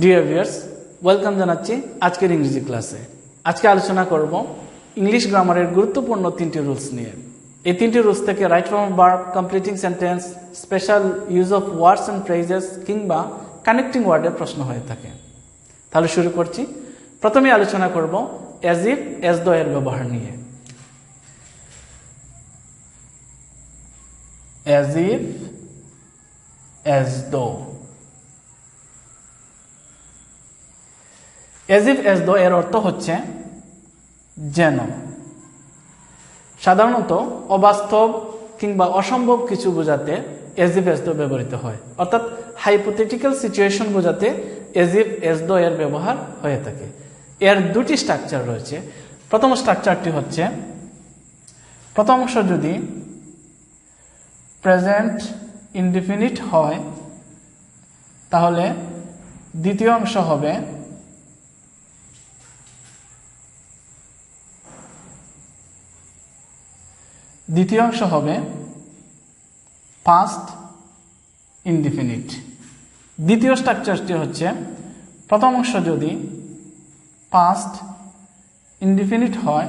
Dear viewers, welcome জানাচ্ছি আজকের ইংরেজি ক্লাসে। আজকে আলোচনা করব ইংলিশ গ্রামারের গুরুত্বপূর্ণ তিনটি রুলস নিয়ে। এই তিনটি রুলস থেকে right form verb, completing sentence, special use of words and phrases কিংবা কানেক্টিং ওয়ার্ডের প্রশ্ন হয়ে থাকে। তাহলে শুরু করছি। প্রথমে আলোচনা করব অ্যাজ ইফ, অ্যাজ দো এর ব্যবহার নিয়ে। As if, as though. As if, as though এর অর্থ হচ্ছে যেন। সাধারণত অবাস্তব কিংবা অসম্ভব কিছু বোঝাতে অ্যাজ ইফ, অ্যাজ দো ব্যবহৃত হয়, অর্থাৎ হাইপোথেটিক্যাল সিচুয়েশন বোঝাতে অ্যাজ ইফ, অ্যাজ দো এর ব্যবহার হয়ে থাকে। এর দুটি স্ট্রাকচার রয়েছে। প্রথম স্ট্রাকচারটি হচ্ছে, প্রথম অংশ যদি প্রেজেন্ট ইনডিফিনিট হয় তাহলে দ্বিতীয় অংশ হবে পাস্ট ইনডিফিনিট। দ্বিতীয় স্ট্রাকচারটি হচ্ছে, প্রথম অংশ যদি পাস্ট ইনডিফিনিট হয়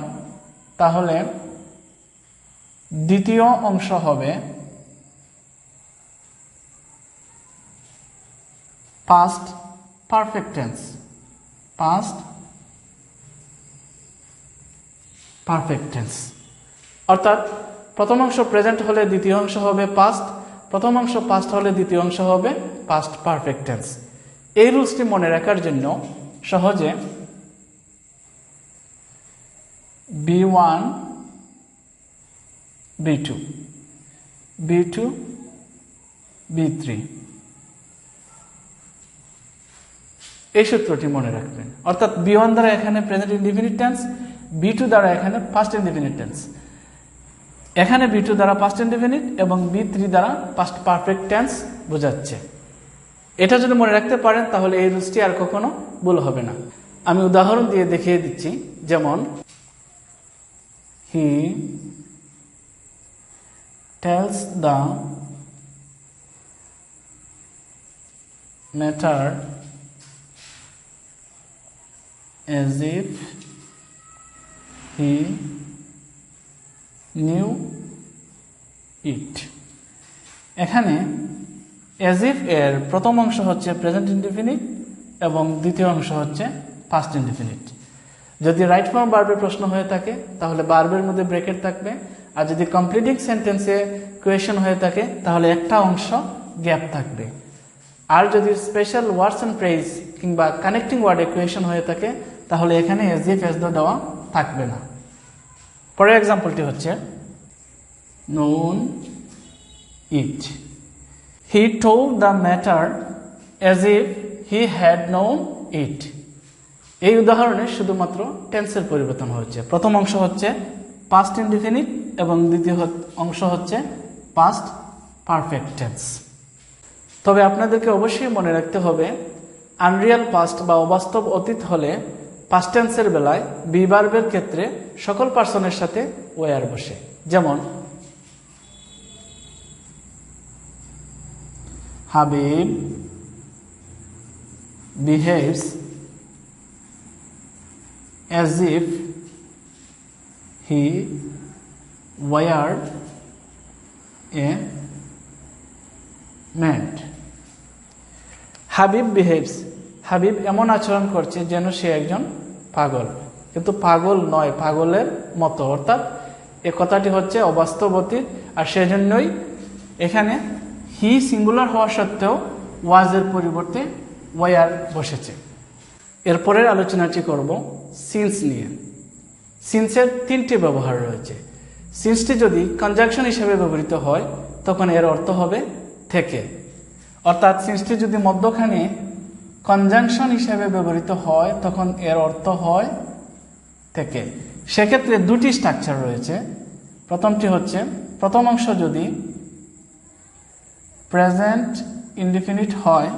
তাহলে দ্বিতীয় অংশ হবে past perfect tense. Past perfect tense অর্থাৎ প্রথম অংশ প্রেজেন্ট হলে দ্বিতীয় অংশ হবে পাস্ট, প্রথম অংশ পাস্ট হলে দ্বিতীয় অংশ হবে পাস্ট পারফেক্ট টেন্স। এই রুলসটি মনে রাখার জন্য সহজে B1 B2 B2 B3 এই সূত্রটি মনে রাখবেন। অর্থাৎ B1 দ্বারা এখানে প্রেজেন্ট ইনডিফিনিট টেন্স, B2 দ্বারা এখানে পাস্ট ইনডিফিনিট টেন্স, এখানে B2 দ্বারা পাস্ট ইনডিফিনিট এবং B3 দ্বারা পাস্ট পারফেক্ট টেন্স বোঝাচ্ছে। এটা যদি মনে রাখতে পারেন তাহলে এই রুলসটি আর কখনো ভুল হবে না। আমি উদাহরণ দিয়ে দেখিয়ে দিচ্ছি। যেমন, he tells the matter as if he knew it। এখানে as if এর প্রথম অংশ হচ্ছে প্রেজেন্ট ইনডিফিনিট এবং দ্বিতীয় অংশ হচ্ছে পাস্ট ইনডিফিনিট। যদি রাইট ফর্ম ভার্বের প্রশ্ন হয়ে থাকে তাহলে ভার্বের মধ্যে ব্রেকেট থাকবে, আর যদি কমপ্লিটিং সেন্টেন্সে কোয়েশন হয়ে থাকে তাহলে একটা অংশ গ্যাপ থাকবে। আর যদি স্পেশাল ওয়ার্ডস অ্যান্ড ফ্রেজ কিংবা কানেক্টিং ওয়ার্ডে কোয়েশন হয়ে থাকে তাহলে এখানে অ্যাজ ইফ, অ্যাজ দো দেওয়া থাকবে না। পরের এক্সাম্পলটি হচ্ছে known it. He told the matter as if he had known it. এই উদাহরণে শুধুমাত্র টেন্সের পরিবর্তন হচ্ছে। প্রথম অংশ হচ্ছে পাস্ট ইনডিফিনিট এবং দ্বিতীয় অংশ হচ্ছে পাস্ট পারফেক্ট টেন্স। তবে আপনাদেরকে অবশ্যই মনে রাখতে হবে, আনরিয়াল পাস্ট বা অবাস্তব অতীত হলে পাস্ট টেন্সের বেলায় বি ভার্বের ক্ষেত্রে সকল পার্সনের সাথে ওয়ার বসে। যেমন, Habib behaves as if he were a mad. Habib behaves, Habib এমন আচরণ করছে যেন সে একজন পাগল, কিন্তু পাগল নয়, পাগলের মতো। অর্থাৎ এ কথাটি হচ্ছে অবাস্তব অতীত, আর সেজন্যই এখানে হি সিঙ্গুলার হওয়া সত্ত্বেও ওয়াজের পরিবর্তে ওয়ার বসেছে। এরপরের আলোচনাটি করব সিন্স নিয়ে। সিন্সের তিনটি ব্যবহার রয়েছে। সিন্সটি যদি কনজাংশন হিসেবে ব্যবহৃত হয় তখন এর অর্থ হবে থেকে। অর্থাৎ সিন্সটি যদি মধ্যখানে কনজাংশন হিসেবে ব্যবহৃত হয় তখন এর অর্থ হয় থেকে। সেক্ষেত্রে দুটি স্ট্রাকচার রয়েছে। প্রথমটি হচ্ছে, প্রথম অংশ যদি প্রেজেন্ট ইনডিফিনিট হয়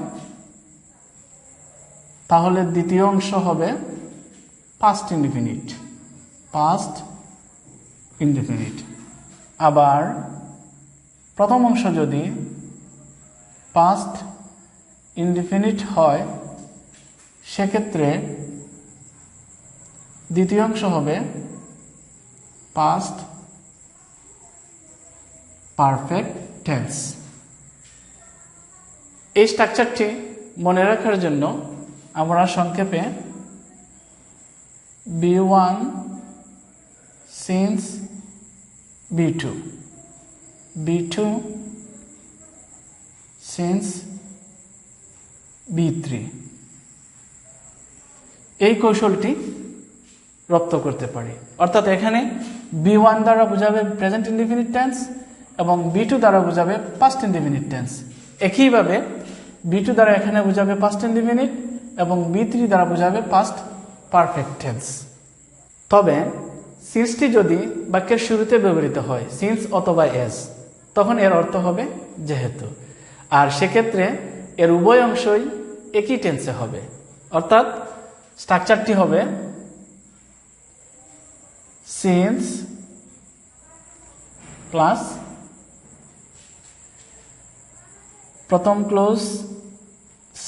তাহলে দ্বিতীয় অংশ হবে পাস্ট ইনডিফিনিট। Past indefinite. আবার প্রথম অংশ যদি পাস্ট ইনডিফিনিট হয় সেক্ষেত্রে দ্বিতীয় অংশ হবে পাস্ট পারফেক্ট টেন্স। এই স্ট্রাকচারটি মনে রাখার জন্য আমরা সংক্ষেপে B1 since B2, B2 since B3 এই কৌশলটি রপ্ত করতে পারি। অর্থাৎ এখানে B1 দ্বারা বোঝাবে প্রেজেন্ট ইনডিফিনিট টেন্স এবং B2 দ্বারা বোঝাবে পাস্ট ইনডিফিনিট টেন্স। একইভাবে B2 দ্বারা এখানে বোঝাবে পাস্ট ইনডিফিনিট এবং B3 দ্বারা বোঝাবে পাস্ট পারফেক্ট টেন্স। তবে সিন্সটি যদি বাক্যের শুরুতে ব্যবহৃত হয়, সিন্স অথবা এস, তখন এর অর্থ হবে যেহেতু। আর সেক্ষেত্রে এর উভয় অংশই একই টেন্সে হবে। অর্থাৎ স্ট্রাকচারটি হবে সিন্স প্লাস প্রথম ক্লোজ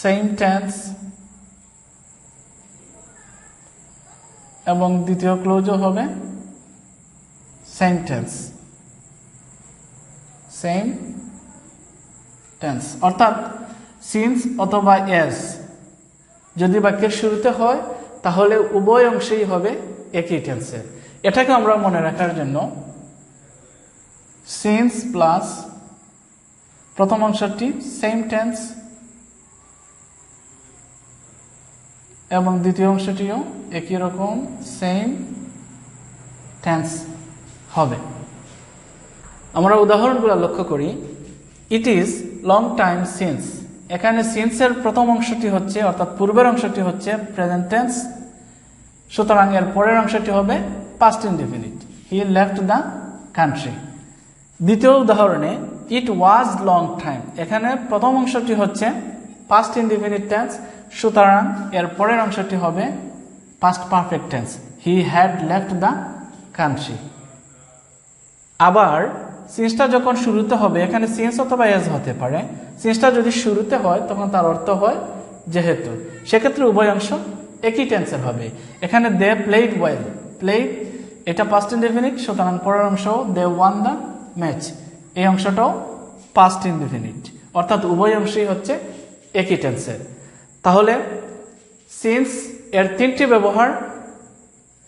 সেম টেন্স এবং দ্বিতীয় ক্লোজও হবে সেম টেন্স, সেম টেন্স। অর্থাৎ সিন্স অথবা এস যদি বাক্যের শুরুতে হয় তাহলে উভয় অংশেই হবে একই টেন্সে। এটাকে আমরা মনে রাখার জন্য সিন্স প্লাস প্রথম অংশটি সেম টেন্স এবং দ্বিতীয় অংশটিও একই রকম সেম টেন্স হবে। আমরা উদাহরণগুলো লক্ষ্য করি। It is long time since, এখানে সিন্সের প্রথম অংশটি হচ্ছে অর্থাৎ পূর্বের অংশটি হচ্ছে প্রেজেন্ট টেন্স, সুতরাং এর পরের অংশটি হবে past indefinite, he left the country. দ্বিতীয় উদাহরণে ইট ওয়াজ লং টাইম, এখানে প্রথম অংশটি হচ্ছে পাস্ট ইনডিফিনিট টেন্স, সুতরাং এর পরের অংশটি হবে past perfect tense, he had left the country. আবার সিন্সটা যখন শুরুতে হবে, এখানে সিন্স অথবা এজ হতে পারে, সিন্সটা যদি শুরুতে হয় তখন তার অর্থ হয় যেহেতু, সেক্ষেত্রে উভয় অংশ একই টেন্সের হবে। এখানে দে প্লেড ওয়েল, প্লেড এটা পাস্ট ইনডিফিনিট, সুতরাং পরের অংশ দে ওয়ান দ্য ম্যাচ, এই অংশটাও পাস্ট ইনডিফিনিট, অর্থাৎ উভয় অংশই হচ্ছে একই টেন্সের। তাহলে সিন্স এর তিনটি ব্যবহার,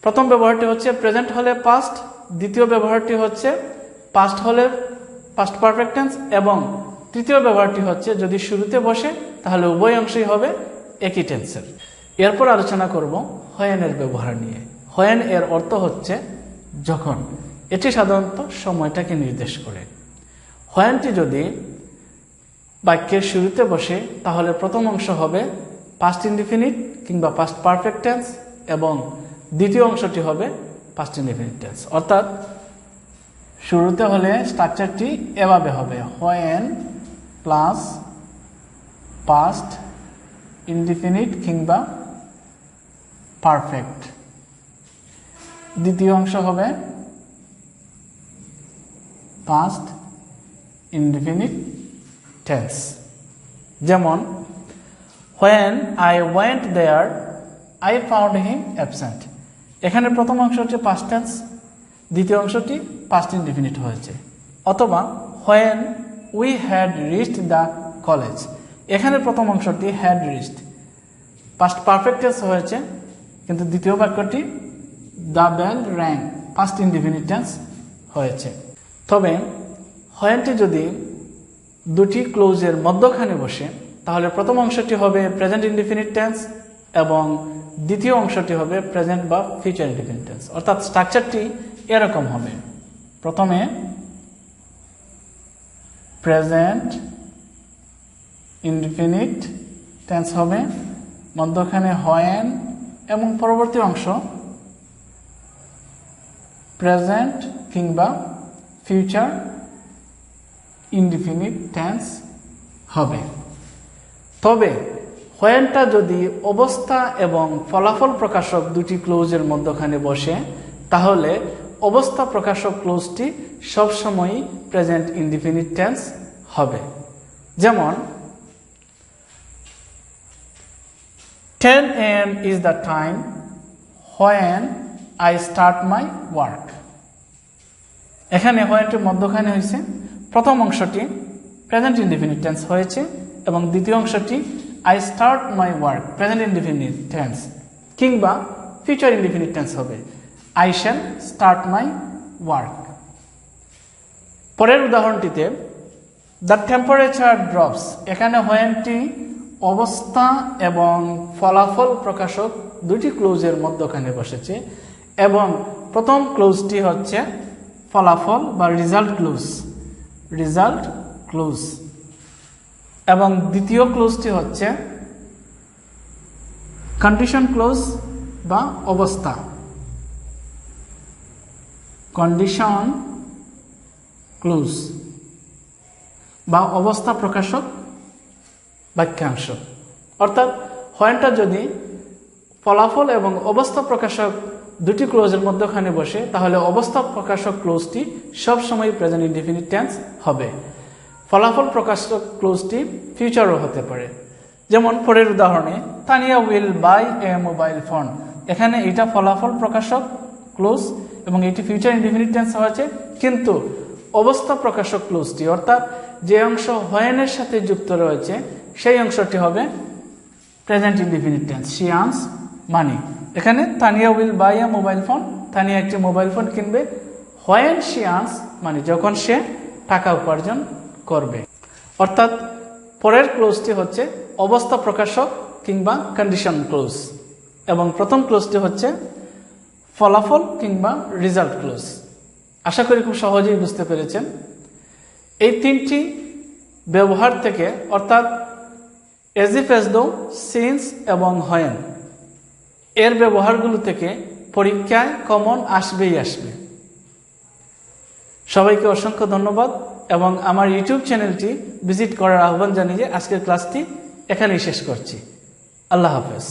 প্রথম ব্যবহারটি হচ্ছে প্রেজেন্ট হলে পাস্ট, দ্বিতীয় ব্যবহারটি হচ্ছে পাস্ট হলে পাস্ট পারফেক্ট টেন্স এবং তৃতীয় ব্যবহারটি হচ্ছে যদি শুরুতে বসে তাহলে উভয় অংশই হবে একই টেন্সের। এরপর আলোচনা করব হোয়েন এর ব্যবহার নিয়ে। হোয়েন এর অর্থ হচ্ছে যখন, এটি সাধারণত সময়টাকে নির্দেশ করে। হোয়েনটি যদি বাক্যের শুরুতে বসে তাহলে প্রথম অংশ হবে পাস্ট ইনডিফিনিট কিংবা পাস্ট পারফেক্ট টেন্স এবং দ্বিতীয় অংশটি হবে পাস্ট ইনডিফিনিট টেন্স। অর্থাৎ শুরুতে হলে স্ট্রাকচারটি এভাবে হবে হোয়েন প্লাস পাস্ট ইনডিফিনিট কিংবা পারফেক্ট, দ্বিতীয় অংশ হবে পাস্ট ইনডিফিনিট টেন্স। যেমন when I went there I found him absent, এখানে প্রথম অংশ হচ্ছে পাস্ট টেন্স, দ্বিতীয় অংশটি পাস্ট ইনডিফিনিট হয়েছে। অথবা when we had reached the college, এখানে প্রথম অংশটি had reached, past perfect tense হয়েছে, কিন্তু দ্বিতীয় বাক্যটি the bell rang, past indefinite tense হয়েছে। তবে হোয়েনটি যদি দুটি ক্লোজের মধ্যখানে বসে তাহলে প্রথম অংশটি হবে প্রেজেন্ট ইনডিফিনিট টেন্স এবং দ্বিতীয় অংশটি হবে প্রেজেন্ট বা ফিউচার ইনডিফিনিট টেন্স। অর্থাৎ স্ট্রাকচারটি এরকম হবে, প্রথমে প্রেজেন্ট ইনডিফিনিট টেন্স হবে, মধ্যখানে হোয়েন এবং পরবর্তী অংশ প্রেজেন্ট কিংবা ফিউচার ইনডিফিনিট টেন্স হবে। তবে হোয়েনটা যদি অবস্থা এবং ফলাফল প্রকাশক দুটি ক্লোজের মধ্যখানে বসে তাহলে অবস্থা প্রকাশক ক্লোজটি সবসময়ই প্রেজেন্ট ইনডিফিনিট টেন্স হবে। যেমন 10 a.m. is the time when I start my work. এখানে whenটির মধ্যখানে হয়েছে প্রথম অংশটি প্রেজেন্ট ইনডিফিনিট টেন্স হয়েছে এবং দ্বিতীয় অংশটি I start my work present indefinite tense কিংবা ফিউচার ইনডিফিনিট টেন্স হবে I shall start my work. পরের উদাহরণটিতে দ্য টেম্পারেচার ড্রপস, এখানে whenটি অবস্থা এবং ফলাফল প্রকাশক দুটি ক্লোজের মধ্যখানে বসেছে এবং প্রথম ক্লোজটি হচ্ছে ফলাফল বা রেজাল্ট ক্লোজ এবং দ্বিতীয় ক্লোজটি হচ্ছে কন্ডিশন ক্লোজ বা অবস্থা, কন্ডিশন ক্লোজ বা অবস্থা প্রকাশক বাক্যাংশ। অর্থাৎ whenটা যদি ফলাফল এবং অবস্থা প্রকাশক দুটি ক্লোজের মধ্যখানে বসে তাহলে অবস্থা প্রকাশক ক্লোজটি সবসময় প্রেজেন্ট ইনডিফিনিট টেন্স হবে। ফলাফল প্রকাশক ক্লোজটি ফিউচারও হতে পারে। যেমন পরের উদাহরণে Tania will buy a mobile phone, এখানে এটা ফলাফল প্রকাশক ক্লোজ এবং এটি ফিউচার ইনডিফিনিট টেন্স হয়েছে, কিন্তু অবস্থা প্রকাশক ক্লোজটি অর্থাৎ যে অংশ whenএর সাথে যুক্ত রয়েছে সেই অংশটি হবে present indefinite tense. She earns money, এখানে Tania will buy a mobile phone, Tania একটি মোবাইল ফোন কিনবে। when she earns মানি যখন সে টাকা উপার্জন করবে। অর্থাৎ পরের ক্লোজটি হচ্ছে অবস্থা প্রকাশক কিংবা কন্ডিশন ক্লোজ এবং প্রথম ক্লোজটি হচ্ছে ফলাফল কিংবা রেজাল্ট ক্লোজ। আশা করি খুব সহজেই বুঝতে পেরেছেন। এই তিনটি ব্যবহার থেকে অর্থাৎ as if, as though, since এবং when এর ব্যবহারগুলো থেকে পরীক্ষায় কমন আসবে। সবাইকে অসংখ্য ধন্যবাদ এবং আমার ইউটিউব চ্যানেলটি ভিজিট করার আহ্বান জানিয়ে আজকের ক্লাসটি এখানেই শেষ করছি। আল্লাহ হাফেজ।